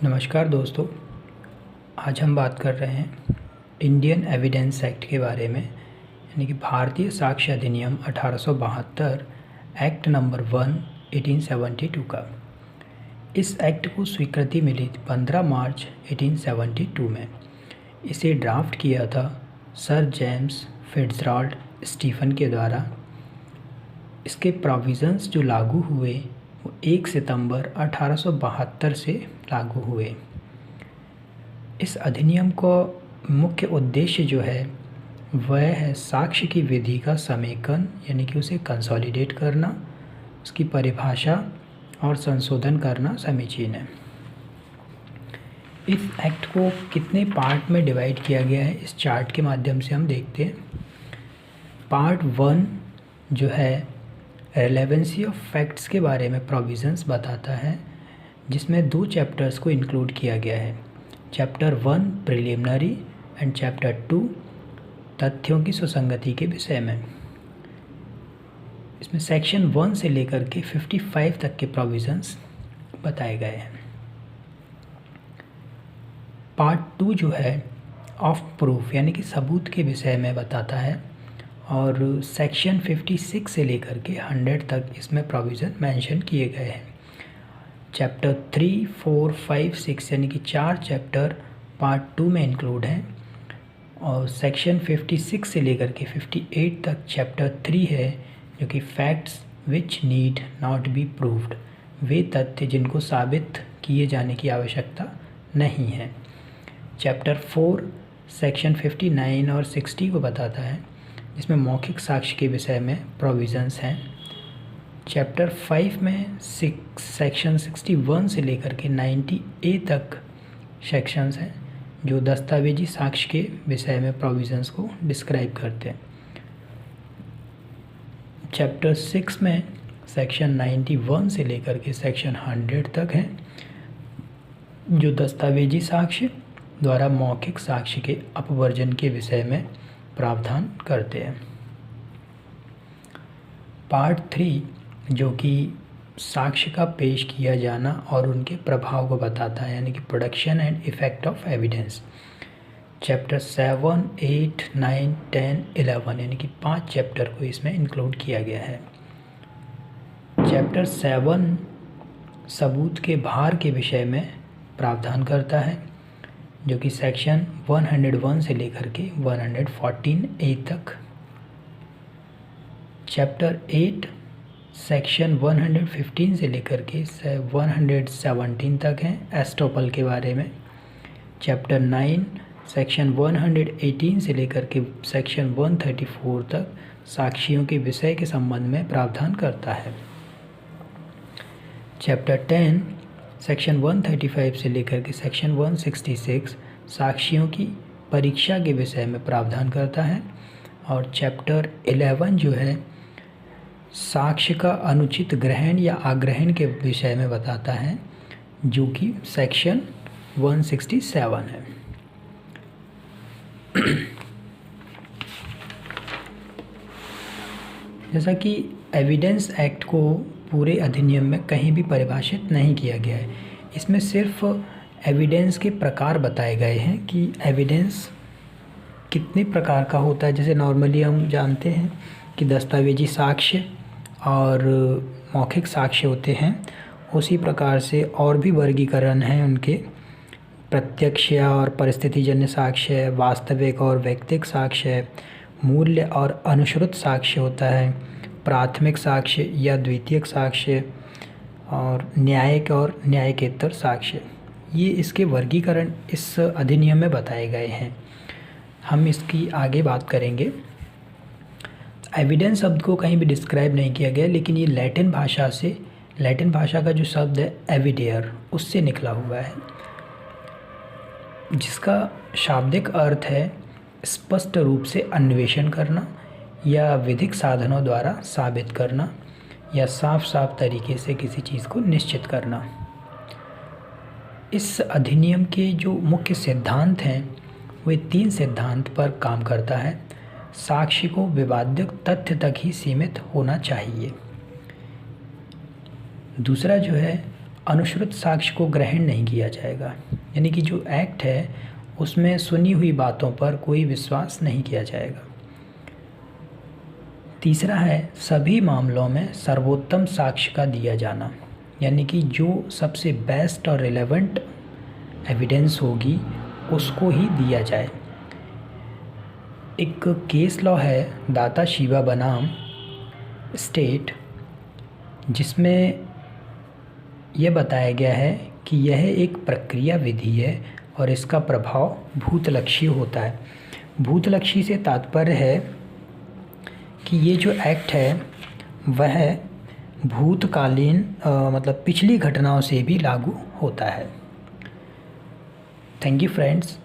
नमस्कार दोस्तों। आज हम बात कर रहे हैं इंडियन एविडेंस एक्ट के बारे में, यानी कि भारतीय साक्ष्य अधिनियम 1872 एक्ट नंबर 1 1872 का। इस एक्ट को स्वीकृति मिली 15 मार्च 1872 में। इसे ड्राफ्ट किया था सर जेम्स फिट्जराल्ड स्टीफन के द्वारा। इसके प्रोविज़न्स जो लागू हुए वो 1 सितंबर 1872 से लागू हुए। इस अधिनियम का मुख्य उद्देश्य जो है वह है साक्ष्य की विधि का समेकन, यानी कि उसे कंसोलिडेट करना, उसकी परिभाषा और संशोधन करना समीचीन है। इस एक्ट को कितने पार्ट में डिवाइड किया गया है इस चार्ट के माध्यम से हम देखते हैं। पार्ट 1 जो है रेलेवेंसी ऑफ फैक्ट्स के बारे में प्रोविज़न्स बताता है, जिसमें 2 चैप्टर्स को इंक्लूड किया गया है। चैप्टर 1 प्रिलिमिनरी एंड चैप्टर 2 तथ्यों की सुसंगति के विषय में। इसमें सेक्शन 1 से लेकर के 55 तक के प्रोविज़न्स बताए गए हैं। पार्ट 2 जो है ऑफ प्रूफ, यानी कि सबूत के विषय में बताता है, और सेक्शन 56 से लेकर के 100 तक इसमें प्रोविज़न मेंशन किए गए हैं। चैप्टर 3, 4, 5, 6 यानी कि 4 चैप्टर पार्ट 2 में इंक्लूड हैं, और सेक्शन 56 से लेकर के 58 तक चैप्टर 3 है, जो कि facts which need not be proved, वे तथ्य जिनको साबित किए जाने की आवश्यकता नहीं है। चैप्टर 4 सेक्शन 59 और 60 को बताता है, जिसमें मौखिक साक्ष्य के विषय में प्रोविज़न्स हैं। चैप्टर 5 में सेक्शन 61 से लेकर के 90A तक सेक्शंस हैं, जो दस्तावेजी साक्ष्य के विषय में प्रोविज़न्स को डिस्क्राइब करते हैं। चैप्टर 6 में सेक्शन 91 से लेकर के सेक्शन 100 तक हैं, जो दस्तावेजी साक्ष्य द्वारा मौखिक साक्ष्य के अपवर्जन के विषय में प्रावधान करते हैं। पार्ट 3 जो कि साक्ष्य का पेश किया जाना और उनके प्रभाव को बताता है, यानी कि production and effect of evidence. Chapter 7, 8, 9, 10, 11 यानी कि 5 चैप्टर को इसमें इंक्लूड किया गया है। चैप्टर 7 सबूत के भार के विषय में प्रावधान करता है, जो कि सेक्शन 101 से लेकर के 114A तक। चैप्टर 8 सेक्शन 115 से लेकर के 117 तक हैं एस्टोपल के बारे में। चैप्टर 9 सेक्शन 118 से लेकर के सेक्शन 134 तक साक्षियों के विषय के संबंध में प्रावधान करता है। चैप्टर 10 सेक्शन 135 से लेकर के सेक्शन 166 साक्षियों की परीक्षा के विषय में प्रावधान करता है, और चैप्टर 11 जो है साक्ष्य का अनुचित ग्रहण या आग्रहण के विषय में बताता है, जो कि सेक्शन 167 है। जैसा कि एविडेंस एक्ट को पूरे अधिनियम में कहीं भी परिभाषित नहीं किया गया है, इसमें सिर्फ एविडेंस के प्रकार बताए गए हैं कि एविडेंस कितने प्रकार का होता है। जैसे नॉर्मली हम जानते हैं कि दस्तावेजी साक्ष्य और मौखिक साक्ष्य होते हैं, उसी प्रकार से और भी वर्गीकरण हैं उनके। प्रत्यक्ष और परिस्थितिजन्य साक्ष्य, वास्तविक और वैयक्तिक साक्ष्य, मूल्य और अनुश्रुत साक्ष्य होता है, प्राथमिक साक्ष्य या द्वितीयक साक्ष्य, और न्यायिक और न्यायिकेतर साक्ष्य। ये इसके वर्गीकरण इस अधिनियम में बताए गए हैं। हम इसकी आगे बात करेंगे। एविडेंस शब्द को कहीं भी डिस्क्राइब नहीं किया गया, लेकिन ये लैटिन भाषा का जो शब्द है एविडेयर, उससे निकला हुआ है, जिसका शाब्दिक अर्थ है स्पष्ट रूप से अन्वेषण करना या विधिक साधनों द्वारा साबित करना या साफ तरीके से किसी चीज़ को निश्चित करना। इस अधिनियम के जो मुख्य सिद्धांत हैं वे 3 सिद्धांत पर काम करता है। साक्ष्य को विवादित तथ्य तक ही सीमित होना चाहिए। दूसरा जो है अनुश्रुत साक्ष्य को ग्रहण नहीं किया जाएगा, यानी कि जो एक्ट है उसमें सुनी हुई बातों पर कोई विश्वास नहीं किया जाएगा। तीसरा है सभी मामलों में सर्वोत्तम साक्ष्य का दिया जाना, यानी कि जो सबसे बेस्ट और रिलेवेंट एविडेंस होगी उसको ही दिया जाए। एक केस लॉ है दाता शिवा बनाम स्टेट, जिसमें यह बताया गया है कि यह एक प्रक्रिया विधि है और इसका प्रभाव भूतलक्षी होता है। भूतलक्षी से तात्पर्य है कि ये जो एक्ट है वह भूतकालीन मतलब पिछली घटनाओं से भी लागू होता है। Thank you friends.